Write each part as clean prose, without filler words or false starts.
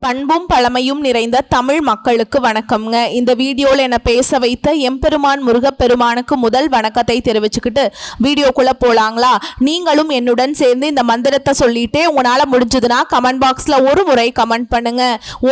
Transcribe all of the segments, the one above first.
பண்பும் பழமையும் நிறைந்த தமிழ் மக்களுக்கு வணக்கம்ங்க. இந்த வீடியோவில் என்ன பேச வைத்த எம்பெருமான் முருகப்பெருமானுக்கு முதல் வணக்கத்தை தெரிவிச்சுக்கிட்டு வீடியோக்குள்ள போலாங்களா? நீங்களும் என்னுடன் சேர்ந்து இந்த மந்திரத்தை சொல்லிட்டே உங்களால முடிஞ்சதுன்னா கமெண்ட் பாக்ஸ்ல ஒரு முறை கமெண்ட் பண்ணுங்க.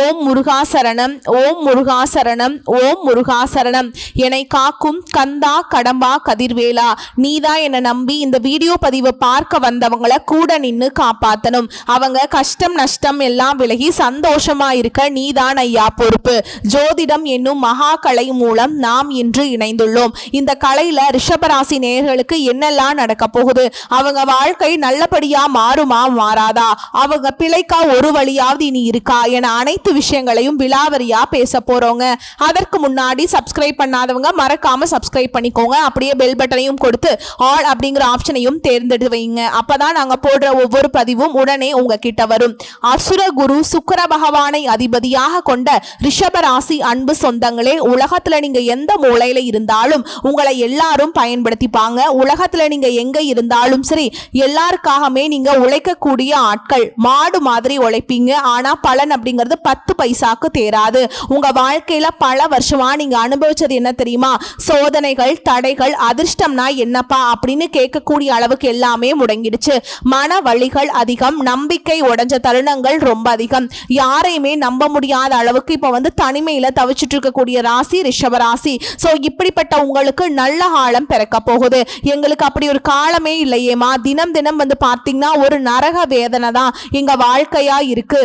ஓம் முருகா சரணம், ஓம் முருகா சரணம், ஓம் முருகா சரணம். என்னை காக்கும் கந்தா கடம்பா கதிர்வேலா, நீதான் என்னை நம்பி இந்த வீடியோ பதிவை பார்க்க வந்தவங்களை கூட நின்று காப்பாத்தணும். அவங்க கஷ்டம் நஷ்டம் எல்லாம் விலகி சந்தோஷமா இருக்க நீதான் ஐயா பொறுப்பு. ஜோதிடம் என்னும் மகா கலை மூலம் நாம் இன்று இணைந்துள்ளோம். இந்த கலையில ரிஷபராசி நேயர்களுக்கு என்னெல்லாம் நடக்க போகுது, அவங்க வாழ்க்கை நல்லபடியா மாறுமா மாறாதா, அவங்க பிழைக்கா ஒரு வழியாவது இனி இருக்கா என அனைத்து விஷயங்களையும் விலாவரியா பேச போறோங்க. அதற்கு முன்னாடி சப்ஸ்கிரைப் பண்ணாதவங்க மறக்காம சப்ஸ்கிரைப் பண்ணிக்கோங்க. அப்படியே பெல் பட்டனையும் கொடுத்து ஆல் அப்படிங்கிற ஆப்ஷனையும் தேர்ந்தெடுத்து வைங்க. அப்பதான் நாங்க போடுற ஒவ்வொரு பதிவும் உடனே உங்ககிட்ட வரும். அசுர குரு சுக்கிர பகவானை அதிபதியாக கொண்ட ரிஷபராசி அன்பு சொந்தங்களே, உலகத்துல நீங்க எந்த மூலையில இருந்தாலும் உங்களை எல்லாரும் பயன்படுத்திப்பாங்க. உலகத்துல நீங்க எங்க இருந்தாலும் சரி, எல்லாருக்காகவே நீங்க உழைக்கக்கூடிய ஆட்கள். மாடு மாதிரி உழைப்பீங்க, ஆனா பலன் அப்படிங்கிறது 10 பைசாக்கு தேராது. உங்க வாழ்க்கையில பல வருஷமா நீங்க அனுபவிச்சது என்ன தெரியுமா? சோதனைகள், தடைகள். அதிர்ஷ்டம்னா என்னப்பா அப்படின்னு கேட்கக்கூடிய அளவுக்கு எல்லாமே முடங்கிடுச்சு. மன வலிகள் அதிகம், நம்பிக்கை உடைஞ்ச தருணங்கள் ரொம்ப அதிகம். யாரையுமே நம்ப முடியாத அளவுக்கு இப்ப தனிமையில தவிச்சிட்டு இருக்கக்கூடிய ராசி ரிஷபராசி. சோ இப்படிப்பட்ட உங்களுக்கு நல்ல காலம் பிறக்க போகுது. எங்களுக்கு அப்படி ஒரு காலமே இல்லையேமா, தினம் தினம் பார்த்தீங்கன்னா ஒரு நரக வேதனை தான் எங்க வாழ்க்கையா இருக்கு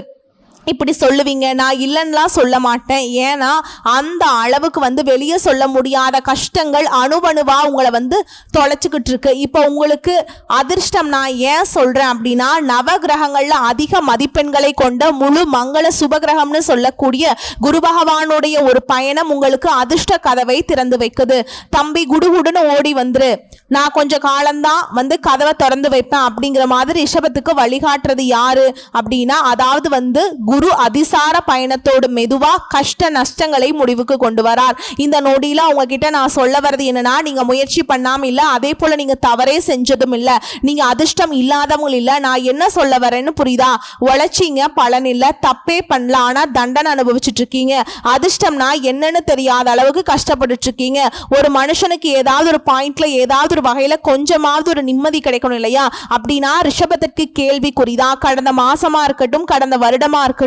இப்படி சொல்லுவீங்க. நான் இல்லைன்னுலாம் சொல்ல மாட்டேன். ஏன்னா அந்த அளவுக்கு வெளியே சொல்ல முடியாத கஷ்டங்கள் அணுவணுவா உங்களை தொலைச்சிக்கிட்டு இருக்கு. இப்போ உங்களுக்கு அதிர்ஷ்டம் நான் ஏன் சொல்றேன் அப்படின்னா, நவகிரகங்கள்ல அதிக மதிப்பெண்களை கொண்ட முழு மங்கள சுபகிரகம்னு சொல்லக்கூடிய குரு பகவானுடைய ஒரு பயணம் உங்களுக்கு அதிர்ஷ்ட கதவை திறந்து வைக்குது. தம்பி குடுகுடுன்னு ஓடி வந்துரு, நான் கொஞ்சம் காலம்தான் கதவை திறந்து வைப்பேன் அப்படிங்கிற மாதிரி ரிஷபத்துக்கு வழிகாட்டுறது யாரு அப்படின்னா, அதாவது குரு அதிசார பயணத்தோடு மெதுவா கஷ்ட நஷ்டங்களை முடிவுக்கு கொண்டு வரார். இந்த நொடியில உங்ககிட்ட நான் சொல்ல வர்றது என்னன்னா, நீங்க முயற்சி பண்ணாம இல்ல, அதே போல நீங்க தவறே செஞ்சதும் இல்ல, நீங்க அதிர்ஷ்டம் இல்லாதவங்க இல்ல. நான் என்ன சொல்ல வரேன்னு புரியுதா? உழைச்சிங்க, பலன் இல்ல, தப்பே பண்ணல, ஆனா தண்டனை அனுபவிச்சுட்டு இருக்கீங்க. அதிர்ஷ்டம்னா என்னன்னு தெரியாத அளவுக்கு கஷ்டப்பட்டு இருக்கீங்க. ஒரு மனுஷனுக்கு ஏதாவது ஒரு பாயிண்ட்ல ஏதாவது ஒரு வகையில கொஞ்சமாவது ஒரு நிம்மதி கிடைக்கணும் இல்லையா? அப்படின்னா ரிஷபத்திற்கு கேள்விக்குறிதான். கடந்த மாசமா இருக்கட்டும், கடந்த வருடமா இருக்கட்டும்,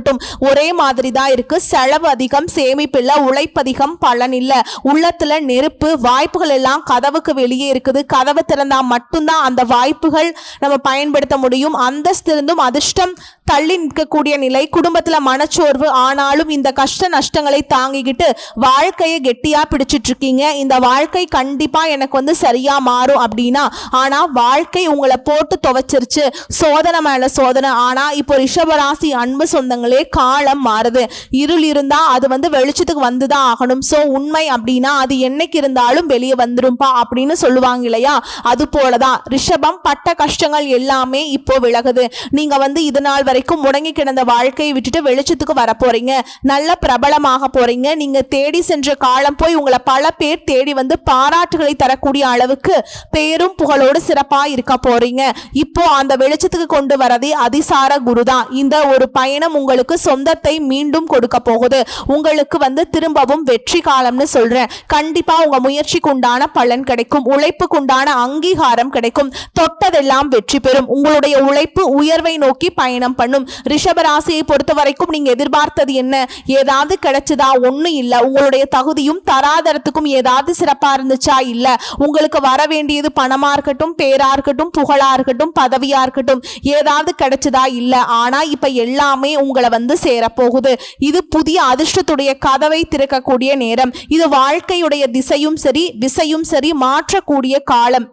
ஒரே மாதிரி தான் இருக்கு. செலவு அதிகம், சேமிப்பு இல்ல, உழைப்பு அதிகம், பலன் இல்ல. உள்ளத்துல நெருப்பு, வாய்ப்புகள் எல்லாம் கதவுக்கு வெளியே இருக்குது. கதவு திறந்தா மட்டும்தான் அந்த வாய்ப்புகள் நம்ம பயன்படுத்த முடியும். அந்தஸ்து இருந்தும் அதிர்ஷ்டம் தள்ளி நிற்கக்கூடிய நிலை, குடும்பத்துல மனச்சோர்வு. ஆனாலும் இந்த கஷ்ட நஷ்டங்களை தாங்கிக்கிட்டு வாழ்க்கையை கெட்டியா பிடிச்சிட்டு இருக்கீங்க. இந்த வாழ்க்கை கண்டிப்பா எனக்கு சரியா மாறும் அப்படின்னா, ஆனா வாழ்க்கை உங்களை போட்டு துவைச்சிருச்சு, சோதனை மேல சோதனை. ஆனா இப்போ ரிஷபராசி அன்பு சொந்தங்களே, காலம் மாறுது. இருள் இருந்தா அது வெளிச்சத்துக்கு வந்துதான் ஆகணும். சோ உண்மை அப்படின்னா அது என்னைக்கு இருந்தாலும் வெளியே வந்துரும்பா அப்படின்னு சொல்லுவாங்க இல்லையா? அது போலதான் ரிஷபம் பட்ட கஷ்டங்கள் எல்லாமே இப்போ விலகுது. நீங்க இது நாள் வரைக்கும் முடங்கி கிடந்த வாழ்க்கையை விட்டுட்டு வெளிச்சத்துக்கு வர போறீங்க. நல்ல பிரபலமாக போறீங்க. நீங்க தேடி சென்ற காலம் போய் உங்களை பல பேர் தேடி பாராட்டுகளை தரக்கூடிய அளவுக்கு பேரும் புகழோடு சிறப்பா இருக்க போறீங்க. இப்போ அந்த வெளிச்சத்துக்கு கொண்டு வரதே அதிசார குருதான். இந்த ஒரு பயணம் உங்களுக்கு சொந்தத்தை மீண்டும் கொடுக்க போகுது. உங்களுக்கு திரும்பவும் வெற்றி காலம்னு சொல்றேன். கண்டிப்பா உங்க முயற்சிக்கு உண்டான பலன் கிடைக்கும், உழைப்புக்கு உண்டான அங்கீகாரம் கிடைக்கும், தொட்டதெல்லாம் வெற்றி பெறும். உங்களுடைய உழைப்பு உயர்வை நோக்கி பயணம் பண்ணும். ரிஷபராசியை பொறுத்த வரைக்கும் நீங்க எதிர்பார்த்தது என்ன? ஏதாவது கிடைச்சதா? ஒண்ணும் இல்ல. உங்களுடைய தகுதியும் தராதரத்துக்கும் ஏதாவது சிறப்பா இருந்துச்சா? இல்ல. உங்களுக்கு வர வேண்டியது பணமா இருக்கட்டும், பேரா இருக்கட்டும், புகழா இருக்கட்டும், பதவியா இருக்கட்டும், ஏதாவது கிடைச்சதா? இல்ல. ஆனா இப்ப எல்லாமே உங்களை சேரப்போகுது. இது புதிய அதிர்ஷ்டத்துடைய கதவை திறக்கக்கூடிய நேரம். இது வாழ்க்கையுடைய திசையும் சரி விசையும் சரி மாற்றக்கூடிய காலம்.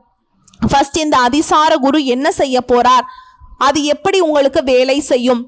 ஃபர்ஸ்ட் இந்த அதிசார குரு என்ன செய்ய போறார், அது எப்படி உங்களுக்கு வேலை செய்யும்,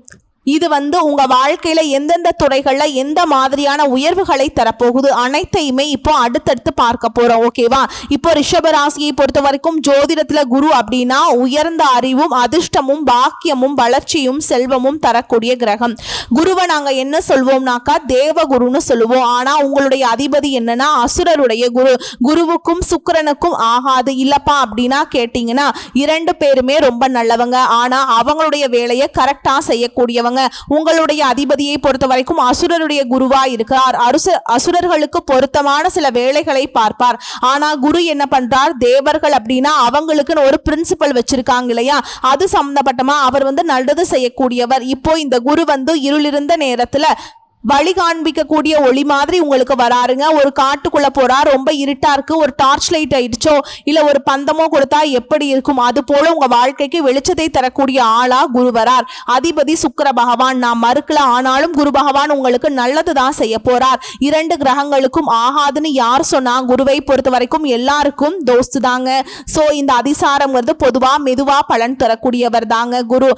இது உங்க வாழ்க்கையில எந்தெந்த துறைகள்ல எந்த மாதிரியான உயர்வுகளை தரப்போகுது அனைத்தையுமே இப்போ அடுத்தடுத்து பார்க்க போறோம். ஓகேவா? இப்போ ரிஷபராசியை பொறுத்த வரைக்கும் ஜோதிடத்துல குரு அப்படின்னா உயர்ந்த அறிவும் அதிர்ஷ்டமும் பாக்கியமும் வளர்ச்சியும் செல்வமும் தரக்கூடிய கிரகம். குருவை நாங்க என்ன சொல்வோம்னாக்கா தேவகுருன்னு சொல்லுவோம். ஆனா உங்களுடைய அதிபதி என்னன்னா அசுரருடைய குரு. குருவுக்கும் சுக்கிரனுக்கும் ஆகாது இல்லப்பா அப்படின்னா கேட்டீங்கன்னா 2 பேருமே ரொம்ப நல்லவங்க. ஆனா அவங்களுடைய வேலையை கரெக்டா செய்யக்கூடியவங்க. இருக்கக்கூடியவங்க. உங்களுடைய அதிபதியை பொறுத்த வரைக்கும் அசுரருடைய குருவா இருக்கிறார். அசுரர்களுக்கு பொருத்தமான சில வேலைகளை பார்ப்பார். ஆனா குரு என்ன பண்றார், தேவர்கள் அப்படின்னா அவங்களுக்குன்னு ஒரு பிரின்சிபல் வச்சிருக்காங்க இல்லையா, அது சம்பந்தப்பட்டமா அவர் நல்லது செய்யக்கூடியவர். இப்போ இந்த குரு இருளிருந்த நேரத்துல வழி காண்பிக்கக்கூடிய ஒளி மாதிரி உங்களுக்கு வராருங்க. ஒரு காட்டுக்குள்ள போறார், ரொம்ப இருட்டா இருக்கு, ஒரு டார்ச் லைட் ஆயிடுச்சோ இல்ல ஒரு பந்தமோ கொடுத்தா எப்படி இருக்கும், அது போல உங்க வாழ்க்கைக்கு வெளிச்சத்தை தரக்கூடிய ஆளா குரு வரார். அதிபதி சுக்கிர பகவான், நான் மறுக்கல, ஆனாலும் குரு பகவான் உங்களுக்கு நல்லது தான் செய்ய போறார். 2 கிரகங்களுக்கும் ஆகாதுன்னு யார் சொன்னா, குருவை பொறுத்த வரைக்கும் எல்லாருக்கும் தோஸ்து தாங்க. சோ இந்த அதிசாரம்ங்கிறது பொதுவா மெதுவா பலன் தரக்கூடியவர் தாங்க. குரு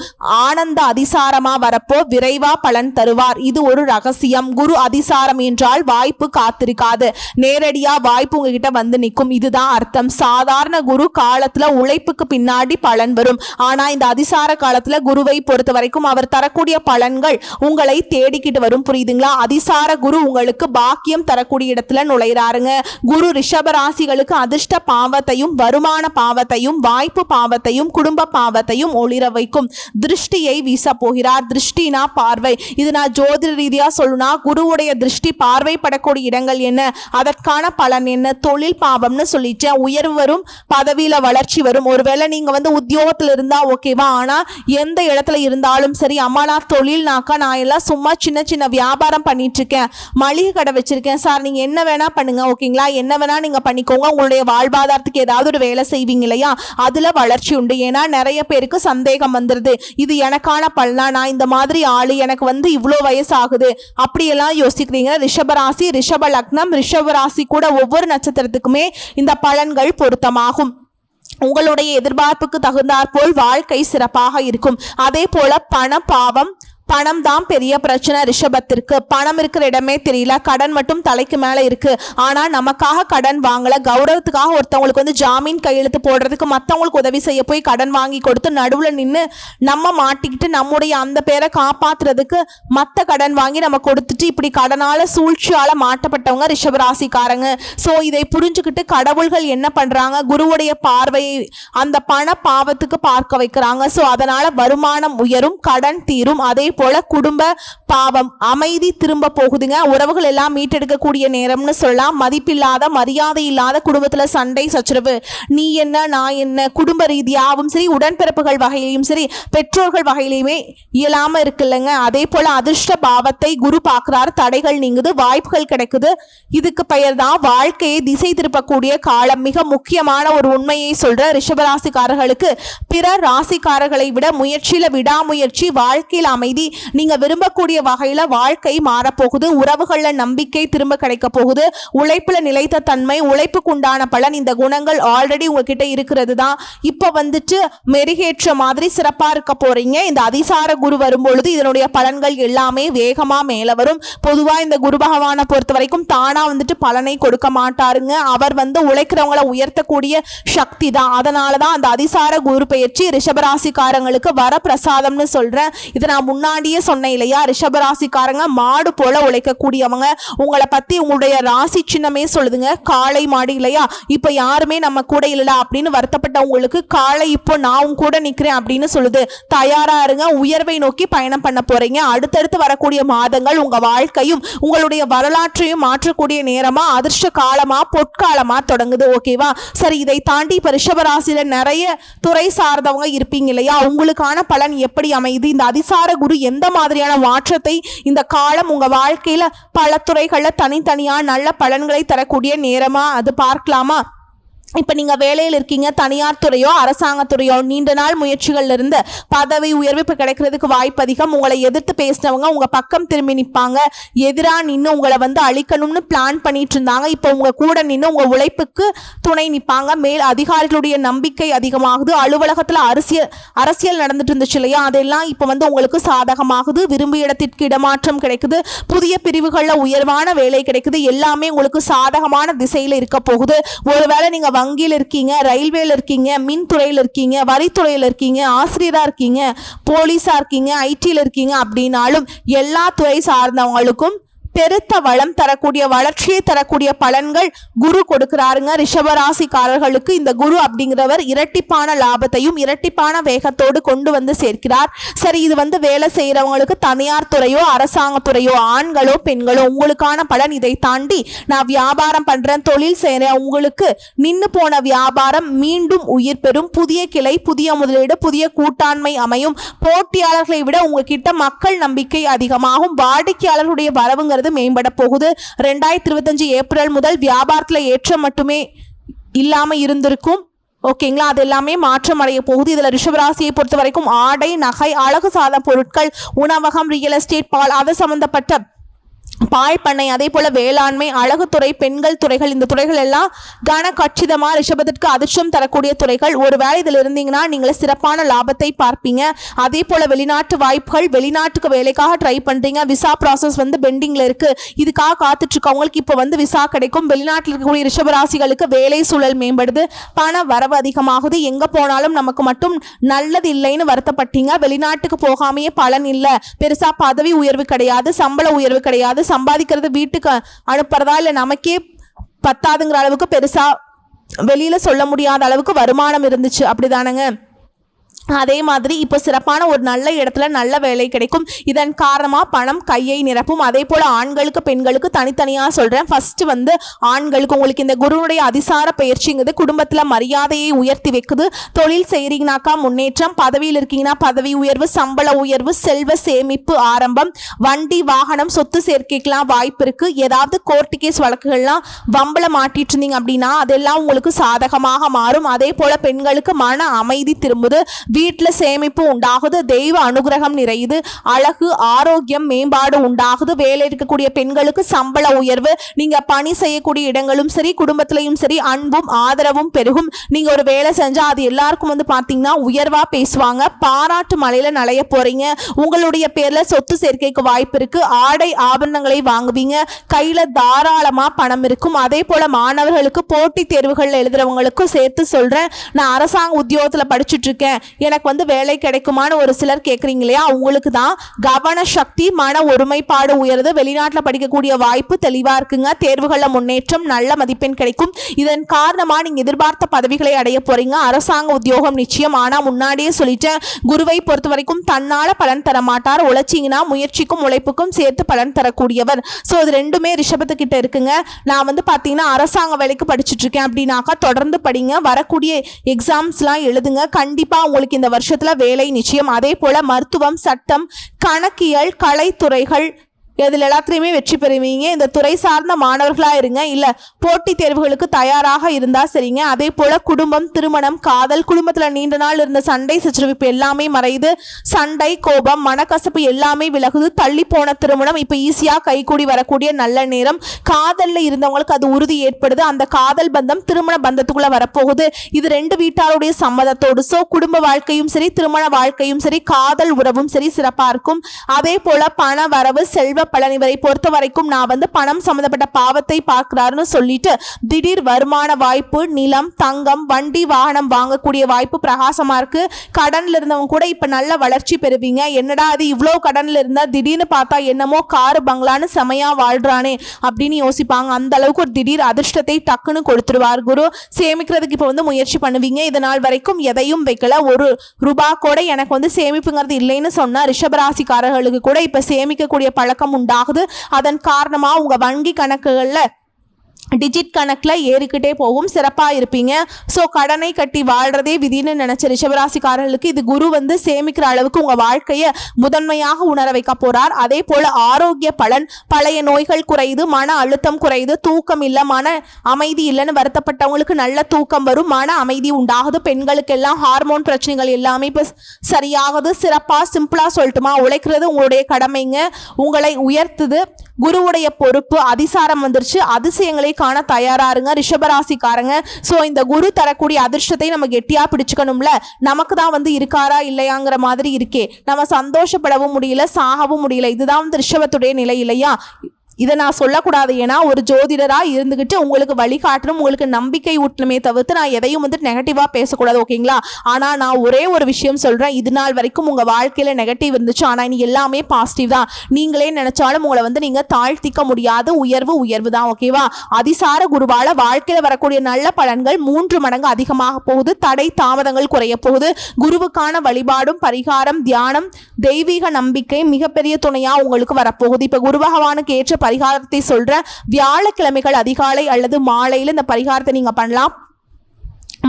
ஆனந்த அதிசாரமா வரப்போ விரைவா பலன் தருவார். இது ஒரு ரகசியம். குரு அதிசாரம் என்றால் வாய்ப்பு காத்திருக்காது, நேரடியா வாய்ப்பு உங்ககிட்ட நிற்கும். இதுதான் அர்த்தம். சாதாரண குரு காலத்துல உழைப்புக்கு பின்னாடி பலன் வரும். ஆனா இந்த அதிசார காலத்துல குருவை பொறுத்த வரைக்கும் அவர் தரக்கூடிய பலன்கள் உங்களை தேடிக்கிட்டு வரும். புரியுதுங்களா? அதிசார குரு உங்களுக்கு பாக்கியம் தரக்கூடிய இடத்துல நுழைறாருங்க. குரு ரிஷப ராசிகளுக்கு அதிர்ஷ்ட பாவத்தையும் வருமான பாவத்தையும் வாய்ப்பு பாவத்தையும் குடும்ப பாவத்தையும் ஒளிர வைக்கும் திருஷ்டியை வீச போகிறார். திருஷ்டினா பார்வை. இது நான் ஜோதிட ரீதியா சொல்லுனா, குருவுடைய திருஷ்டி பார்வைப்படக்கூடிய இடங்கள் என்ன, அதற்கான பலன் என்ன, தொழில் பாவம்னு சொல்லிட்டேன். உயர்வு வரும், பதவியில வளர்ச்சி வரும். ஒருவேளை நீங்க உத்தியோகத்துல இருந்தா ஓகேவா, ஆனா எந்த இடத்துல இருந்தாலும் சரி, அம்மா நான் தொழில்னாக்கா நான் எல்லாம் சும்மா சின்ன சின்ன வியாபாரம் பண்ணிட்டு இருக்கேன், மளிகை கடை வச்சிருக்கேன் சார், நீங்க என்ன வேணா பண்ணுங்க ஓகேங்களா, என்ன வேணா நீங்க பண்ணிக்கோங்க, உங்களுடைய வாழ்வாதாரத்துக்கு ஏதாவது ஒரு வேலை செய்வீங்க இல்லையா, அதுல வளர்ச்சி உண்டு. ஏன்னா நிறைய பேருக்கு சந்தேகம் வந்துருது, இது எனக்கான பலனா, நான் இந்த மாதிரி ஆளு, எனக்கு இவ்வளோ வயசு ஆகுது அப்படியெல்லாம் யோசிக்கிறீங்க. ரிஷபராசி, ரிஷப லக்னம், ரிஷபராசி கூட ஒவ்வொரு நட்சத்திரத்துக்குமே இந்த பலன்கள் பொருத்தமாகும். உங்களுடைய எதிர்பார்ப்புக்கு தகுந்தாற்போல் வாழ்க்கை சிறப்பாக இருக்கும். அதே போல பண பாவம், பணம் தான் பெரிய பிரச்சனை. ரிஷபத்திற்கு பணம் இருக்கிற இடமே தெரியல, கடன் மட்டும் தலைக்கு மேல இருக்கு. ஆனா நமக்காக கடன் வாங்கல, கௌரவத்துக்காக ஒருத்தவங்களுக்கு ஜாமீன் கையெழுத்து போடுறதுக்கு மற்றவங்களுக்கு உதவி செய்ய போய் கடன் வாங்கி கொடுத்து நடுவுல நின்று நம்ம மாட்டிக்கிட்டு நம்முடைய அந்த பேரை காப்பாத்துறதுக்கு மற்ற கடன் வாங்கி நம்ம கொடுத்துட்டு இப்படி கடனால சூழ்ச்சியால மாட்டப்பட்டவங்க ரிஷபராசிக்காரங்க. சோ இதை புரிஞ்சுக்கிட்டு கடவுள்கள் என்ன பண்றாங்க, குருவுடைய பார்வையை அந்த பண பாவத்துக்கு பார்க்க வைக்கிறாங்க. சோ அதனால வருமானம் உயரும், கடன் தீரும். அதே போல குடும்ப பாவம் அமைதி திரும்ப போகுதுங்க. உறவுகள் எல்லாம் மீட்டெடுக்கக்கூடிய நேரம்னு சொல்லலாம். மதிப்பில்லாத மரியாதை இல்லாத குடும்பத்துல சண்டை சச்சரவு, நீ என்ன நான் என்ன, குடும்ப ரீதியாகவும் சரி உடன்பிறப்புகள் வகையிலையும் சரி பெற்றோர்கள் வகையிலையுமே இயலாம இருக்குல்லங்க. அதே போல அதிர்ஷ்ட பாவத்தை குரு பார்க்கிறார், தடைகள் நீங்குது, வாய்ப்புகள் கிடைக்குது. இதுக்கு பெயர் தான் வாழ்க்கையை திசை திருப்பக்கூடிய காலம். மிக முக்கியமான ஒரு உண்மையை சொல்ற ரிஷபராசிக்காரர்களுக்கு பிற ராசிக்காரர்களை விட முயற்சியில விடாமுயற்சி, வாழ்க்கையில் அமைதி, நீங்க விரும்பக்கூடிய வகையில வாழ்க்கை மாறப்போகுது. உறவுகள்ல நம்பிக்கை திரும்ப கிடைக்க போகுது. உழைப்புல நிலைத்த தன்மை, உழைப்புக்கு உண்டான பலன், இந்த குணங்கள் ஆல்ரெடி உங்ககிட்ட இருக்கிறது தான். இப்ப மெருகேற்ற மாதிரி சிறப்பா இருக்க போறீங்க. இந்த அதிசார குரு வரும்பொழுது இதனுடைய பலன்கள் எல்லாமே வேகமா மேல வரும். பொதுவா இந்த குரு பகவானை பொறுத்த வரைக்கும் தானா பலனை கொடுக்க மாட்டாருங்க. அவர் உழைக்கிறவங்களை உயர்த்தக்கூடிய சக்தி தான். அதனாலதான் அந்த அதிசார குரு பெயர்ச்சி ரிஷபராசிக்காரங்களுக்கு வர பிரசாதம்னு சொல்றேன். இதை நான் முன்னாடியே சொன்னேன் இல்லையா, ரிஷபராசிக்காரங்க மாடு போல உழைக்கக்கூடியவங்க. உங்களை பத்தி உங்களுடைய ராசி சின்னமே சொல்லுதுங்க, காளை மாடு இல்லையா. இப்ப யாருமே நம்ம கூட இல்ல அப்படின்னு வருத்தப்பட்ட உங்களுக்கு காளை இப்போ நான் கூட நிக்கிறேன் அப்படின்னு சொல்லுது. தயாரா இருங்க, உயர்வை நோக்கி பயணம் பண்ண போறீங்க. அடுத்தடுத்து வரக்கூடிய மாதங்கள் உங்க வாழ்க்கையும் உங்களுடைய வரலாற்றையும் மாற்றக்கூடிய நேரமா, அதிர்ஷ்ட காலமா, பொற்காலமா தொடங்குது. ஓகேவா? சரி, இதை தாண்டி இப்ப ரிஷபராசியில நிறைய துறை சார்ந்தவங்க இருப்பீங்க இல்லையா, உங்களுக்கான பலன் எப்படி அமையுது, இந்த அதிசார குரு எந்த மாதிரியான மாற்றத்தை இந்த காலம் உங்க வாழ்க்கையில பல துறைகள்ல தனித்தனியா நல்ல பலன்களை தரக்கூடிய நேரமா அது பார்க்கலாமா? இப்போ நீங்கள் வேலையில் இருக்கீங்க, தனியார் துறையோ அரசாங்கத்துறையோ, நீண்ட நாள் முயற்சிகள்ல இருந்து பதவி உயர்வு இப்போ கிடைக்கிறதுக்கு வாய்ப்பு அதிகம். உங்களை எதிர்த்து பேசினவங்க உங்கள் பக்கம் திரும்பி நிற்பாங்க. எதிராக நின்று உங்களை அழிக்கணும்னு பிளான் பண்ணிட்டு இருந்தாங்க. இப்போ உங்கள் கூட நின்று உங்கள் உழைப்புக்கு துணை நிற்பாங்க. மேல் அதிகாரிகளுடைய நம்பிக்கை அதிகமாகுது. அலுவலகத்தில் அரசியல் நடந்துட்டு இருந்துச்சு இல்லையா, அதெல்லாம் இப்போ உங்களுக்கு சாதகமாகுது. விரும்பிய இடத்திற்கு இடமாற்றம் கிடைக்குது. புதிய பிரிவுகளில் உயர்வான வேலை கிடைக்குது. எல்லாமே உங்களுக்கு சாதகமான திசையில் இருக்க போகுது. ஒருவேளை நீங்கள் வங்கியில் இருக்கீங்க, ரயில்வேல இருக்கீங்க, மின்துறையில் இருக்கீங்க, வரித்துறையில் இருக்கீங்க, ஆசிரியரா இருக்கீங்க, போலீஸா இருக்கீங்க, ஐடியில் இருக்கீங்க அப்படின்னாலும் எல்லா துறை சார்ந்தவங்களுக்கும் பெருத்த வளம் தரக்கூடிய வளர்ச்சியை தரக்கூடிய பலன்கள் குரு கொடுக்கிறாருங்க. ரிஷபராசிக்காரர்களுக்கு இந்த குரு அப்படிங்கிறவர் இரட்டிப்பான லாபத்தையும் இரட்டிப்பான வேகத்தோடு கொண்டு வந்து சேர்க்கிறார். சரி, இது வந்து வேலை செய்யறவங்களுக்கு தனியார் துறையோ அரசாங்கத்துறையோ ஆண்களோ பெண்களோ உங்களுக்கான பலன். இதை தாண்டி நான் வியாபாரம் பண்றேன், தொழில் செய்யறேன், உங்களுக்கு நின்னு போன வியாபாரம் மீண்டும் உயிர் பெறும். புதிய கிளை, புதிய முதலீடு, புதிய கூட்டாண்மை அமையும். போட்டியாளர்களை விட உங்ககிட்ட மக்கள் நம்பிக்கை அதிகமாகும். வாடிக்கையாளர்களுடைய வரவுங்கிறது மேம்பட போகுது. 2025 ஏப்ரல் முதல் வியாபாரத்துல ஏற்றம் மட்டுமே இல்லாம இருந்திருக்கும். ஓகேங்களா, அது எல்லாமே மாற்றம் அடைய போகுது. இதுல ரிஷபராசியை பொறுத்த வரைக்கும் ஆடை, நகை, அழகு சாதன பொருட்கள், உணவகம், ரியல் எஸ்டேட், பால், அது சம்பந்தப்பட்ட பால் பண்ணை, அதே போல வேளாண்மை, அழகுத்துறை, பெண்கள் துறைகள், இந்த துறைகள் எல்லாம் கன கச்சிதமா ரிஷபத்திற்கு அதிர்ஷ்டம் தரக்கூடிய துறைகள். ஒருவேளை இதில் இருந்தீங்கன்னா நீங்கள் சிறப்பான லாபத்தை பார்ப்பீங்க. அதே போல வெளிநாட்டு வாய்ப்புகள், வெளிநாட்டுக்கு வேலைக்காக ட்ரை பண்றீங்க, விசா ப்ராசஸ் வந்து பெண்டிங்ல இருக்கு, இதுக்காக காத்துட்டு இருக்கவங்களுக்கு இப்போ வந்து விசா கிடைக்கும். வெளிநாட்டில் இருக்கக்கூடிய ரிஷபராசிகளுக்கு வேலை சூழல் மேம்படுது, பண வரவு அதிகமாகுது. எங்க போனாலும் நமக்கு மட்டும் நல்லது இல்லைன்னு வருத்தப்பட்டீங்க, வெளிநாட்டுக்கு போகாமையே பலன் இல்லை, பெருசா பதவி உயர்வு கிடையாது, சம்பள உயர்வு கிடையாது, சம்பாதிக்கிறது வீட்டுக்கு அனுப்புறதா இல்ல நமக்கே பத்தாதுங்கிற அளவுக்கு பெருசா வெளியில சொல்ல முடியாத அளவுக்கு வருமானம் இருந்துச்சு, அப்படிதானங்க? அதே மாதிரி இப்போ சிறப்பான ஒரு நல்ல இடத்துல நல்ல வேலை கிடைக்கும். இதன் காரணமா பணம் கையை நிரப்பும். அதே போல ஆண்களுக்கு பெண்களுக்கு தனித்தனியா சொல்றேன். ஃபர்ஸ்ட் வந்து ஆண்களுக்கு உங்களுக்கு இந்த குருவுடைய அதிசார பயிற்சிங்கிறது குடும்பத்துல மரியாதையை உயர்த்தி வைக்குது. தொழில் செய்றீங்கனாக்கா முன்னேற்றம், பதவியில் இருக்கீங்கன்னா பதவி உயர்வு, சம்பள உயர்வு, செல்வ சேமிப்பு ஆரம்பம், வண்டி வாகனம் சொத்து சேர்க்கைக்கெல்லாம் வாய்ப்பு இருக்கு. ஏதாவது கோர்ட்டு கேஸ் வழக்குகள்லாம் வம்பள மாட்டிட்டு இருந்தீங்க அப்படின்னா அதெல்லாம் உங்களுக்கு சாதகமாக மாறும். அதே போல பெண்களுக்கு மன அமைதி திரும்புது, வீட்டுல சேமிப்பு உண்டாகுது, தெய்வ அனுகிரகம் நிறையுது, அழகு ஆரோக்கியம் மேம்பாடு உண்டாகுது. வேலை இருக்கக்கூடிய பெண்களுக்கு சம்பள உயர்வு, நீங்க பணி செய்யக்கூடிய இடங்களும் சரி குடும்பத்திலையும் சரி அன்பும் ஆதரவும் பெருகும். நீங்க ஒரு வேலை செஞ்சா அது எல்லாருக்கும் வந்து பாத்தீங்கன்னா உயர்வா பேசுவாங்க, பாராட்டு மலையில நலைய போறீங்க. உங்களுடைய பேர்ல சொத்து சேர்க்கைக்கு வாய்ப்பு இருக்கு. ஆடை ஆபரணங்களை வாங்குவீங்க, கையில தாராளமா பணம் இருக்கும். அதே போல மாணவர்களுக்கு போட்டி தேர்வுகள் எழுதுறவங்களுக்கும் சேர்த்து சொல்றேன். நான் அரசாங்க உத்தியோகத்துல படிச்சுட்டு இருக்கேன், எனக்கு வந்து வேலை கிடைக்குமான்னு ஒரு சிலர் கேட்குறீங்க இல்லையா, உங்களுக்கு தான் கவன சக்தி, மன ஒருமைப்பாடு உயருது. வெளிநாட்டில் படிக்கக்கூடிய வாய்ப்பு தெளிவாக இருக்குங்க. தேர்வுகளில் முன்னேற்றம், நல்ல மதிப்பெண் கிடைக்கும். இதன் காரணமாக நீங்கள் எதிர்பார்த்த பதவிகளை அடைய போறீங்க. அரசாங்க உத்தியோகம் நிச்சயம். ஆனால் முன்னாடியே சொல்லிட்டேன், குருவை பொறுத்த வரைக்கும் தன்னால பலன் தர மாட்டார். உழைச்சிங்கன்னா முயற்சிக்கும் உழைப்புக்கும் சேர்த்து பலன் தரக்கூடியவர். ஸோ இது ரெண்டுமே ரிஷபத்துக்கிட்ட இருக்குங்க. நான் வந்து பார்த்தீங்கன்னா அரசாங்க வேலைக்கு படிச்சுட்டு இருக்கேன் அப்படின்னாக்கா தொடர்ந்து படிங்க, வரக்கூடிய எக்ஸாம்ஸ்லாம் எழுதுங்க. கண்டிப்பாக உங்களுக்கு இந்த வருஷத்துல வேலை நிச்சயம். அதே போல மருத்துவம், சட்டம், கணக்கியல், கலைத்துறைகள் இதில் எல்லாத்துலேயுமே வெற்றி பெறுவீங்க. இந்த துறை சார்ந்த மாணவர்களாக இருங்க, இல்லை போட்டித் தேர்வுகளுக்கு தயாராக இருந்தால் சரிங்க. அதே போல் குடும்பம், திருமணம், காதல், குடும்பத்தில் நீண்ட நாள் இருந்த சண்டை சச்சரவு எல்லாமே மறையுது. சண்டை, கோபம், மனக்கசப்பு எல்லாமே விலகுது. தள்ளி போன திருமணம் இப்போ ஈஸியாக கைகூடி வரக்கூடிய நல்ல நேரம். காதலில் இருந்தவங்களுக்கு அது உறுதி ஏற்படுது. அந்த காதல் பந்தம் திருமண பந்தத்துக்குள்ளே வரப்போகுது. இது ரெண்டு வீட்டாருடைய சம்மதத்தோடு. ஸோ குடும்ப வாழ்க்கையும் சரி திருமண வாழ்க்கையும் சரி காதல் உறவும் சரி சிறப்பாக இருக்கும். அதே போல் பண வரவு, செல்வ பலன், இவரை பொறுத்த வரைக்கும் நான் வந்து பணம் சம்பந்தப்பட்ட பாவத்தை பார்க்கிறாருன்னு சொல்லிட்டு திடீர் வருமான வாய்ப்பு, நிலம், தங்கம், வண்டி வாகனம் வாங்கக்கூடிய வாய்ப்பு பிரகாசமா இருக்கு. கடன்ல இருந்தவங்க கூட இப்ப நல்ல வளர்ச்சி பெறுவீங்க. என்னடா அது இவ்வளோ கடன்ல இருந்தா திடீர்னு பார்த்தா என்னமோ காரு பங்களான்னு செமையா வாழ்றானே அப்படின்னு யோசிப்பாங்க. அந்த அளவுக்கு ஒரு திடீர் அதிர்ஷ்டத்தை டக்குன்னு கொடுத்துருவார் குரு. சேமிக்கிறதுக்கு இப்ப வந்து முயற்சி பண்ணுவீங்க. இதனால் வரைக்கும் எதையும் வைக்கல, ஒரு ரூபா கூட எனக்கு வந்து சேமிப்புங்கிறது இல்லைன்னு சொன்னா ரிஷபராசிக்காரர்களுக்கு கூட இப்ப சேமிக்கக்கூடிய பழக்கம் உண்டாகுது. அதன் காரணமா உங்க வங்கி கணக்குகள்ல டிஜிட் கணக்கில் ஏறிக்கிட்டே போகும். சிறப்பாக இருப்பீங்க. ஸோ கடனை கட்டி வாழ்றதே விதின்னு நினைச்ச ரிஷபராசிக்காரர்களுக்கு இது குரு வந்து சேமிக்கிற அளவுக்கு உங்கள் வாழ்க்கையை முதன்மையாக உணர வைக்க போறார். அதே போல் ஆரோக்கிய பலன், பழைய நோய்கள் குறையுது, மன அழுத்தம் குறையுது, தூக்கம் இல்லை, மன அமைதி இல்லைன்னு வருத்தப்பட்டவங்களுக்கு நல்ல தூக்கம் வரும், மன அமைதி உண்டாகுது. பெண்களுக்கெல்லாம் ஹார்மோன் பிரச்சனைகள் எல்லாமே இப்போ சரியாகுது. சிறப்பாக சிம்பிளாக சொல்லட்டுமா, உழைக்கிறது உங்களுடைய கடமைங்க, உங்களை உயர்த்துது. குருவுடைய பொறுப்பு, அதிசாரம் வந்துருச்சு. அதிசயங்களை காண தயாராருங்க ரிஷபராசிக்காரங்க. ஸோ இந்த குரு தரக்கூடிய அதிர்ஷ்டத்தை நம்ம கெட்டியா பிடிச்சுக்கணும்ல. நமக்கு தான் வந்து இருக்காரா இல்லையாங்கிற மாதிரி இருக்கே, நம்ம சந்தோஷப்படவும் முடியல, சாகவும் முடியல. இதுதான் வந்து ரிஷபத்துடைய நிலை இல்லையா? இதை நான் சொல்லக்கூடாது, ஏன்னா ஒரு ஜோதிடராக இருந்துக்கிட்டு உங்களுக்கு வழிகாட்டணும், உங்களுக்கு நம்பிக்கை ஊட்டணுமே தவிர்த்து நான் எதையும் வந்துட்டு நெகட்டிவாக பேசக்கூடாது, ஓகேங்களா? ஆனால் நான் ஒரே ஒரு விஷயம் சொல்கிறேன், இது நாள் வரைக்கும் உங்கள் வாழ்க்கையில் நெகட்டிவ் இருந்துச்சு, ஆனால் இனி எல்லாமே பாசிட்டிவ் தான். நீங்களே நினச்சாலும் உங்களை வந்து நீங்கள் தாழ்த்திக்க முடியாது, உயர்வு தான், ஓகேவா? அதிசார குருவால் வாழ்க்கையில் வரக்கூடிய நல்ல பலன்கள் 3 மடங்கு அதிகமாக போகுது, தடை தாமதங்கள் குறைய போகுது. குருவுக்கான வழிபாடும் பரிகாரம் தியானம் தெய்வீக நம்பிக்கை மிகப்பெரிய துணையாக உங்களுக்கு வரப்போகுது. இப்போ குரு பகவானுக்கு ஏற்ற பரிகாரத்தை சொல்றேன். வியாழக்கிழமைகள் அதிகாலை அல்லது மாலையில் இந்த பரிகாரத்தை நீங்க பண்ணலாம்.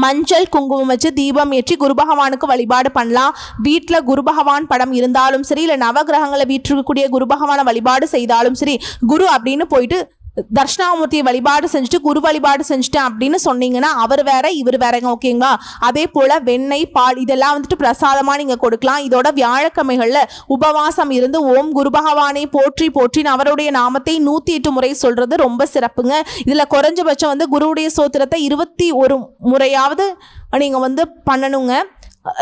மஞ்சள் குங்குமம் வச்சு தீபம் ஏற்றி குரு பகவானுக்கு வழிபாடு பண்ணலாம். வீட்டில் குரு பகவான் படம் இருந்தாலும் சரி, இல்லை நவகிரகங்களை வீற்றிருக்கக்கூடிய குரு பகவானை வழிபாடு செய்தாலும் சரி, குரு அப்படின்னு போயிட்டு தர்ஷனாமூர்த்தியை வழிபாடு செஞ்சுட்டு குரு வழிபாடு செஞ்சுட்டேன் அப்படின்னு சொன்னீங்கன்னா அவர் வேற இவர் வேறங்க, ஓகேங்களா? அதே போல் வெண்ணெய் பால் இதெல்லாம் வந்துட்டு பிரசாதமாக நீங்கள் கொடுக்கலாம். இதோட வியாழக்கிழமைகளில் உபவாசம் இருந்து ஓம் குரு பகவானை போற்றி போற்றின்னு அவருடைய நாமத்தை 108 முறை சொல்கிறது ரொம்ப சிறப்புங்க. இதில் குறைஞ்சபட்சம் வந்து குருவுடைய சோத்திரத்தை 21 முறையாவது நீங்கள் வந்து பண்ணணுங்க.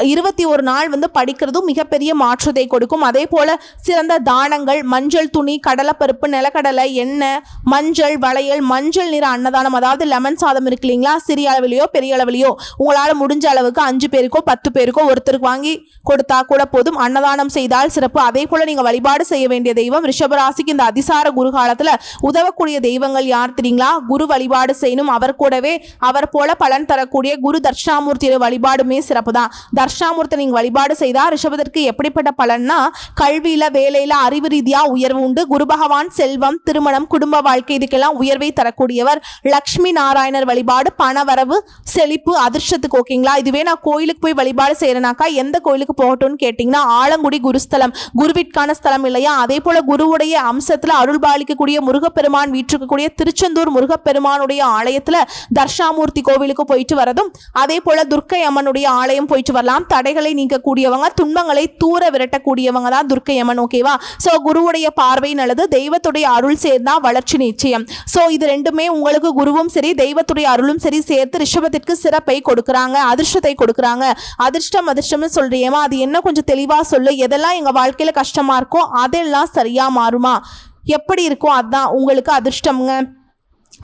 21 நாள் வந்து படிக்கிறதும் மிகப்பெரிய மாற்றத்தை கொடுக்கும். அதே போல் சிறந்த தானங்கள் மஞ்சள் துணி, கடலைப்பருப்பு, நிலக்கடலை, எண்ணெய், மஞ்சள் வளையல், மஞ்சள் நிற அன்னதானம், அதாவது லெமன் சாதம் இருக்கு இல்லைங்களா? சிறிய அளவிலையோ பெரிய அளவிலையோ உங்களால் முடிஞ்ச அளவுக்கு 5 பேருக்கோ 10 பேருக்கோ ஒருத்தருக்கு வாங்கி கொடுத்தா கூட போதும். அன்னதானம் செய்தால் சிறப்பு. அதே போல் நீங்கள் வழிபாடு செய்ய வேண்டிய தெய்வம் ரிஷபராசிக்கு இந்த அதிசார குரு காலத்தில் உதவக்கூடிய தெய்வங்கள் யார் தெரியுங்களா? குரு வழிபாடு செய்யணும். அவர் கூடவே அவர் போல பலன் தரக்கூடிய குரு தட்சிணாமூர்த்தியோட வழிபாடுமே சிறப்பு தான். தர்ஷாமூர்த்தி நீங்கள் வழிபாடு செய்தால் ரிஷபத்திற்கு எப்படிப்பட்ட பலன்னா, கல்வியில் வேலையில் அறிவு ரீதியாக உயர்வு உண்டு. குரு பகவான் செல்வம், திருமணம், குடும்ப வாழ்க்கை இதுக்கெல்லாம் உயர்வை தரக்கூடியவர். லக்ஷ்மி நாராயணர் வழிபாடு பணவரவு, செழிப்பு, அதிர்ஷ்டத்துக்கு, ஓகேங்களா? இதுவே நான் கோயிலுக்கு போய் வழிபாடு செய்யறேனாக்கா எந்த கோயிலுக்கு போகட்டும்னு கேட்டிங்கன்னா ஆலங்குடி குருஸ்தலம், குருவிற்கான ஸ்தலம் இல்லையா? அதே போல குருவுடைய அம்சத்தில் அருள் பாலிக்கக்கூடிய முருகப்பெருமான் வீற்றிருக்கக்கூடிய திருச்செந்தூர் முருகப்பெருமானுடைய ஆலயத்தில் தர்ஷாமூர்த்தி கோவிலுக்கு போயிட்டு வரதும், அதே போல துர்க்கை அம்மனுடைய ஆலயம் போயிட்டு வரலாம். தடைகளை நீக்கக்கூடியவங்க, துன்பங்களை தூர விரட்டக்கூடியவங்க தான் துர்க்கை அம்மன், ஓகேவா? ஸோ குருவுடைய பார்வை நல்லது, தெய்வத்துடைய அருள் சேர்ந்தா வளர்ச்சி நிச்சயம். ஸோ இது ரெண்டுமே உங்களுக்கு குருவும் சரி தெய்வத்துடைய அருளும் சரி சேர்த்து ரிஷபத்திற்கு சிறப்பை கொடுக்குறாங்க, அதிர்ஷ்டத்தை கொடுக்குறாங்க. அதிர்ஷ்டம்னு சொல்றியேமா, அது என்ன கொஞ்சம் தெளிவாக சொல்லு. எதெல்லாம் எங்கள் வாழ்க்கையில் கஷ்டமாக இருக்கோ அதெல்லாம் சரியாக மாறுமா? எப்படி இருக்கோ அதுதான் உங்களுக்கு அதிர்ஷ்டம்ங்க.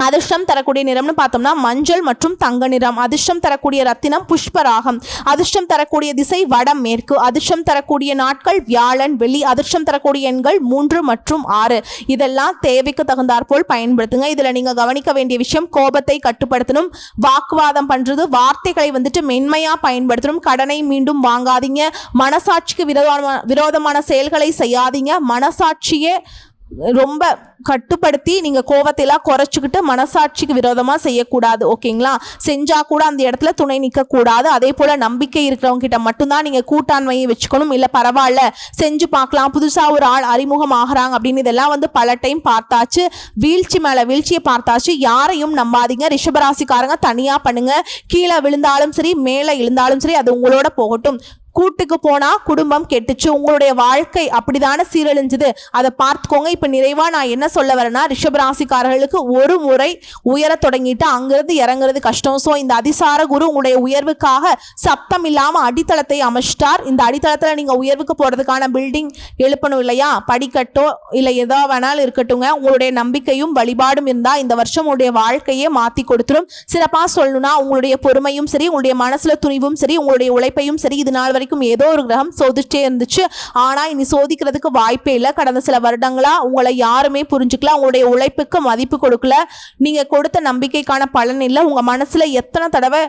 அதிர்ஷ்டம் தரக்கூடிய நிறம்னு பார்த்தோம்னா மஞ்சள் மற்றும் தங்க நிறம். அதிர்ஷ்டம் தரக்கூடிய ரத்தினம் புஷ்பராகம். அதிர்ஷ்டம் தரக்கூடிய திசை வடமேற்கு. அதிர்ஷ்டம் தரக்கூடிய நாட்கள் வியாழன், வெள்ளி. அதிர்ஷ்டம் தரக்கூடிய எண்கள் 3 மற்றும் 6. இதெல்லாம் தேவைக்கு தகுந்தாற்போல் பயன்படுத்துங்க. இதில் நீங்கள் கவனிக்க வேண்டிய விஷயம், கோபத்தை கட்டுப்படுத்தணும், வாக்குவாதம் பண்ணுறது, வார்த்தைகளை வந்துட்டு மென்மையாக பயன்படுத்தணும், கடனை மீண்டும் வாங்காதீங்க, மனசாட்சிக்கு விரோதமான செயல்களை செய்யாதீங்க, மனசாட்சியே ரொம்ப கட்டுப்படுத்தி நீங்கள் கோவத்தையெல்லாம் குறைச்சிக்கிட்டு மனசாட்சிக்கு விரோதமாக செய்யக்கூடாது, ஓகேங்களா? செஞ்சால் கூட அந்த இடத்துல துணை நிற்கக்கூடாது. அதே போல் நம்பிக்கை இருக்கிறவங்க கிட்ட மட்டும்தான் நீங்கள் கூட்டாண்மையை வச்சுக்கணும். இல்லை பரவாயில்ல செஞ்சு பார்க்கலாம், புதுசாக ஒரு ஆள் அறிமுகம் ஆகிறாங்க அப்படின்னு இதெல்லாம் வந்து பல டைம் பார்த்தாச்சு. வீழ்ச்சி மேலே வீழ்ச்சியை பார்த்தாச்சு. யாரையும் நம்பாதீங்க. ரிஷபராசிக்காரங்க தனியாக பண்ணுங்க. கீழே விழுந்தாலும் சரி மேலே இழுந்தாலும் சரி அது உங்களோட போகட்டும். கூட்டுக்கு போனா குடும்பம் கெட்டுச்சு, உங்களுடைய வாழ்க்கை அப்படிதான சீரழிஞ்சுது, அதை பார்த்துக்கோங்க. இப்ப நிறைவா நான் என்ன சொல்ல வரேன்னா, ரிஷபராசிக்காரர்களுக்கு ஒரு முறை உயர தொடங்கிட்டு அங்கிருந்து இறங்குறது கஷ்டம். ஸோ இந்த அதிசார குரு உங்களுடைய உயர்வுக்காக சப்தம் இல்லாம அடித்தளத்தை அமைச்சிட்டார். இந்த அடித்தளத்துல நீங்க உயர்வுக்கு போறதுக்கான பில்டிங் எழுப்பணும் இல்லையா, படிக்கட்டோ இல்லை ஏதோ வேணாலும் இருக்கட்டுங்க. உங்களுடைய நம்பிக்கையும் வழிபாடும் இருந்தா இந்த வருஷம் உங்களுடைய வாழ்க்கையே மாத்தி கொடுத்துரும். சிறப்பா சொல்லணும்னா உங்களுடைய பொறுமையும் சரி, உங்களுடைய மனசுல துணிவும் சரி, உங்களுடைய உழைப்பையும் சரி, இது நாள் வரைக்கும் ஏதோ ஒரு கிரகம் சோதிச்சே இருந்துச்சு. ஆனா இனி சோதிக்கிறதுக்கு வாய்ப்பே இல்லை. கடந்த சில வருடங்களா உங்களை யாருமே புரிஞ்சுக்கல, உங்களுடைய உழைப்புக்கு மதிப்பு கொடுக்கல, நீங்க கொடுத்த நம்பிக்கைக்கான பலன் இல்லை. உங்க மனசுல எத்தனை தடவை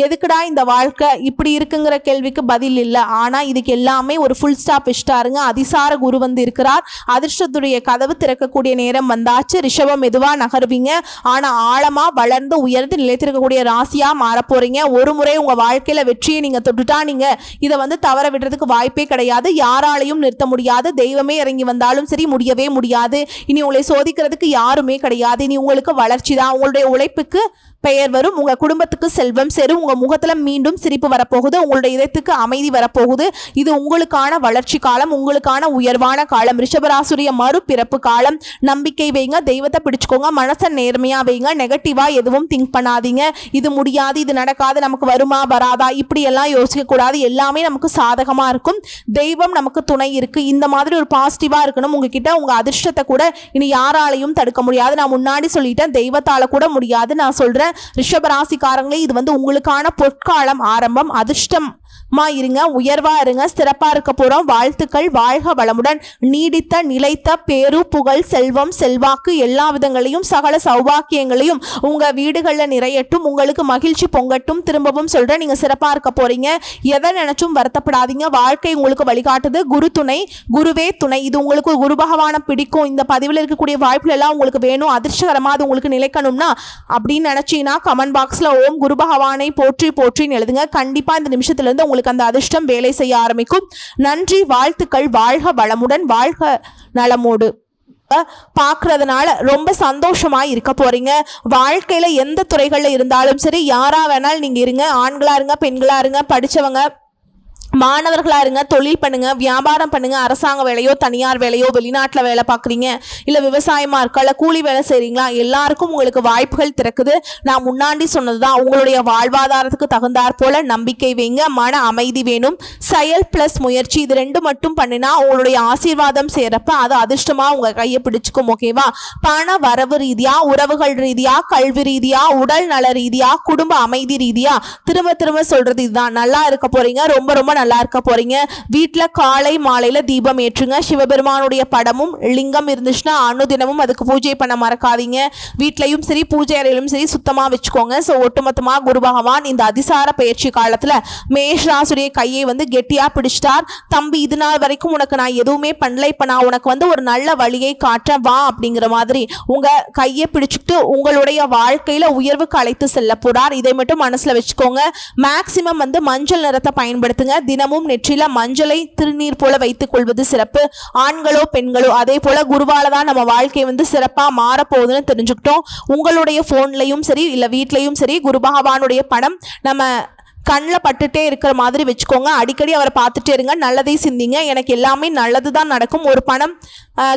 எதுக்குடா இந்த வாழ்க்கை இப்படி இருக்குங்கிற கேள்விக்கு பதில் இல்லை. ஆனால் இதுக்கு எல்லாமே ஒரு ஃபுல் ஸ்டாப் வச்சுட்டாருங்க. அதிசார குரு வந்து இருக்கிறார். அதிர்ஷ்டத்துடைய கதவு திறக்கக்கூடிய நேரம் வந்தாச்சு. ரிஷபம் மெதுவாக நகருவீங்க, ஆனால் ஆழமாக வளர்ந்து உயர்ந்து நிலைத்திருக்கக்கூடிய ராசியாக மாறப்போறீங்க. ஒரு முறை உங்கள் வாழ்க்கையில் வெற்றியை நீங்கள் தொட்டுட்டா நீங்கள் இதை வந்து தவற விடுறதுக்கு வாய்ப்பே கிடையாது. யாராலையும் நிறுத்த முடியாது. தெய்வமே இறங்கி வந்தாலும் சரி முடியவே முடியாது. இனி உங்களை சோதிக்கிறதுக்கு யாருமே கிடையாது. இனி உங்களுக்கு வளர்ச்சி தான். உங்களுடைய உழைப்புக்கு பெயர் வரும், உங்க குடும்பத்துக்கு செல்வம் சேரும், உங்க முகத்துல மீண்டும் சிரிப்பு வரப்போகுது, உங்களுடைய இதயத்துக்கு அமைதி வரப்போகுது. இது உங்களுக்கான வளர்ச்சி காலம், உங்களுக்கான உயர்வான காலம். ரிஷபராசுடைய மறுபிறப்பு காலம். நம்பிக்கை வைங்க, தெய்வத்தை பிடிச்சுக்கோங்க, மனசை நேர்மையா வைங்க, நெகட்டிவா எதுவும் திங்க் பண்ணாதீங்க. இது முடியாது, இது நடக்காது, நமக்கு வருமா வராதா இப்படி எல்லாம் யோசிக்க கூடாது. எல்லாமே நமக்கு சாதகமா இருக்கும். தெய்வம் நமக்கு துணை இருக்கு. இந்த மாதிரி ஒரு பாசிட்டிவா இருக்கணும். உங்ககிட்ட உங்க அதிர்ஷ்டத்தை கூட இனி யாராலையும் தடுக்க முடியாது. நான் முன்னாடி சொல்லிட்டேன், தெய்வத்தால கூட முடியாது. நான் சொல்றேன் ரிஷபராசிக்காரங்களே, இது உங்களுக்கான பொற்காலம் ஆரம்பம். அதிர்ஷ்டமா இருங்க, உயர்வா இருங்க, சிறப்பா இருக்க போறோம். வாழ்த்துக்கள். வாழ்க வளமுடன். நீடித்த நிலைத்த பேரு புகழ் செல்வம் செல்வாக்கு எல்லா விதங்களையும் சகல சௌபாக்கியங்களையும் உங்க வீடுகளில் நிறையட்டும். உங்களுக்கு மகிழ்ச்சி பொங்கட்டும். திரும்பவும் சொல்றேன், நீங்க சிறப்பா இருக்க போறீங்க. எதை நினைச்சும் வருத்தப்படாதீங்க. வாழ்க்கை உங்களுக்கு வழிகாட்டுது. குரு துணை, குருவே துணை. இது உங்களுக்கு குரு பகவானை பிடிக்கும். இந்த பதிவில் இருக்கக்கூடிய வாய்ப்புகள் எல்லாம் உங்களுக்கு வேணும், அதிர்ஷ்டகரமா அது உங்களுக்கு நிலைக்கணும்னா அப்படின்னு நினைச்சீங்கன்னா கமெண்ட் பாக்ஸ்ல ஓம் குரு பகவானை போற்றி போற்றின்னு எழுதுங்க. கண்டிப்பா இந்த நிமிஷத்துல இருந்து உங்களுக்கு அந்த அதிர்ஷ்டம் வேலை செய்ய ஆரம்பிக்கும். நன்றி, வாழ்த்துக்கள். வாழ்க வளமுடன், வாழ்க நலமோடு. பார்க்கறதுனால ரொம்ப சந்தோஷமா இருக்க போறீங்க. வாழ்க்கையில எந்த துறைகள்ல இருந்தாலும் சரி, யாரா வேணாலும் நீங்க இருங்க. ஆண்களா இருங்க, பெண்களா இருங்க, படிச்சவங்க, மாணவர்களா இருங்க, தொழில் பண்ணுங்க, வியாபாரம் பண்ணுங்க, அரசாங்க வேலையோ தனியார் வேலையோ, வெளிநாட்டில் வேலை பார்க்குறீங்க, இல்லை விவசாயமா இருக்கா, இல்லை கூலி வேலை செய்றீங்களா, எல்லாருக்கும் உங்களுக்கு வாய்ப்புகள் திறக்குது. நான் முன்னாடி சொன்னதுதான், உங்களுடைய வாழ்வாதாரத்துக்கு தகுந்தாற் போல நம்பிக்கை வைங்க, மன அமைதி வேணும், செயல் பிளஸ் முயற்சி இது ரெண்டு மட்டும் பண்ணினா உங்களுடைய ஆசீர்வாதம் சேரப்ப அது அதிர்ஷ்டமா உங்க கையை பிடிச்சுக்கும். ஓகேவா? பண வரவு ரீதியா, உறவுகள் ரீதியா, கல்வி ரீதியா, உடல் நல ரீதியா, குடும்ப அமைதி ரீதியா, திரும்ப திரும்ப சொல்றது இதுதான், நல்லா இருக்க போறீங்க. ரொம்ப ரொம்ப நல்லா இருக்க போறீங்க. வீட்டுல காலை மாலையில தீபம் ஏற்றுங்க. சிவபெருமானுடைய படமும் லிங்கம் இருந்துச்சுன்னா அனுதினமும் அதுக்கு பூஜை பண்ண மறக்காதீங்க. வீட்லயும் சரி பூஜை அறையிலும் சரி சுத்தமா வச்சுக்கோங்க. ஸோ ஒட்டுமொத்தமா குரு பகவான் இந்த அதிசார பயிற்சி காலத்துல மேஷ ராசியுடைய கையை கெட்டியா பிடிச்சிட்டார். தம்பி, இது நாள் வரைக்கும் உனக்கு நான் எதுவுமே பண்ணல, இப்ப நான் உனக்கு ஒரு நல்ல வழியை காட்ட வா அப்படிங்கிற மாதிரி உங்க கையை பிடிச்சிட்டு உங்களுடைய வாழ்க்கையில உயர்வுக்கு அழைத்து செல்ல போறார். இதை மட்டும் மனசுல வச்சுக்கோங்க. மேக்சிமம் மஞ்சள் நிறத்தை பயன்படுத்துங்க. தினமும் நெற்றில மஞ்சளை திருநீர் போல வைத்துக் கொள்வது சிறப்பு. ஆண்களோ பெண்களோ அதே போல குருவால தான் நம்ம வாழ்க்கை சிறப்பா மாறப்போகுதுன்னு தெரிஞ்சுக்கிட்டோம். உங்களுடைய போன்லயும் சரி இல்ல வீட்லயும் சரி குரு பகவானுடைய படம் நம்ம கண்ணில் பட்டுட்டே இருக்கிற மாதிரி வச்சுக்கோங்க. அடிக்கடி அவரை பார்த்துட்டே இருங்க. நல்லதை சிந்திங்க. எனக்கு எல்லாமே நல்லது தான் நடக்கும். ஒரு பணம்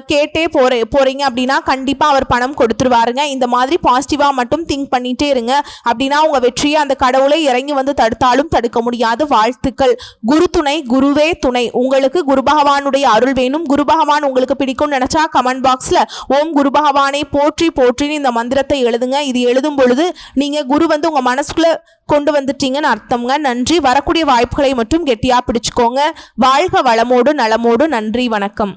கேட்டே போறீங்க அப்படின்னா கண்டிப்பா அவர் பணம் கொடுத்துருவாருங்க. இந்த மாதிரி பாசிட்டிவா மட்டும் திங்க் பண்ணிட்டே இருங்க. அப்படின்னா உங்க வெற்றியை அந்த கடவுளை இறங்கி தடுத்தாலும் தடுக்க முடியாது. வாழ்த்துக்கள். குரு துணை, குருவே துணை. உங்களுக்கு குரு பகவானுடைய அருள் வேணும். குரு பகவான் உங்களுக்கு பிடிக்கும் நினைச்சா கமெண்ட் பாக்ஸ்ல ஓம் குரு பகவானை போற்றி போற்றின்னு இந்த மந்திரத்தை எழுதுங்க. இது எழுதும் பொழுது நீங்க குரு உங்க மனசுக்குள்ள கொண்டு வந்துட்டீங்கன்னு அர்த்தம்ங்க. நன்றி. வரக்கூடிய வாய்ப்புகளை மட்டும் கெட்டியா பிடிச்சுக்கோங்க. வாழ்க வளமோடு நலமோடு. நன்றி, வணக்கம்.